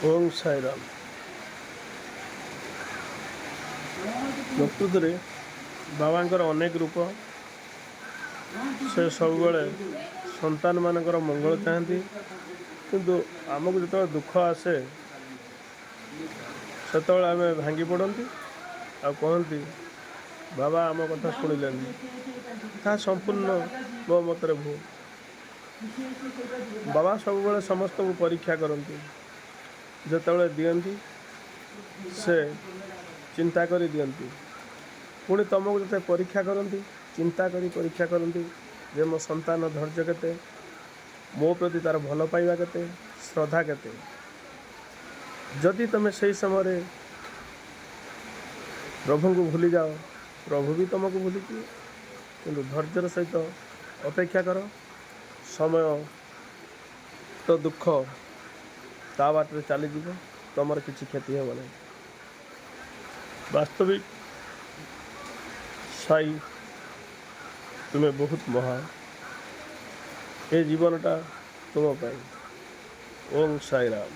ओम साईराम। प्रकृत बाबांकर अनेक रूप से सब संतान मानकर मंगल चाहती किंतु आमको जो दुख आसे से आम भांगी पड़ती आ कहती बाबा आम कथा शुणिलेनी ता संपूर्ण मो मत भूल। बाबा सब समस्त को परीक्षा करती जिते दियंती से चिंता करी दियंती पुणी तुमको जो परीक्षा करती चिंता करी परीक्षा करती जे मो संतान धैर्य केते मो प्रति तार भल पाइबा केते श्रद्धा केते जदि तुम से समय प्रभु को भूली जाओ प्रभु भी तुमको भूली जाए किंतु धैर्यर सहित अपेक्षा कर समय तो दुख ता बाटे चलीज तुम किसी क्षति हे ना। वास्तविक साई तुम्हें बहुत महान ये जीवनटा तुम पाई। ओम साई राम।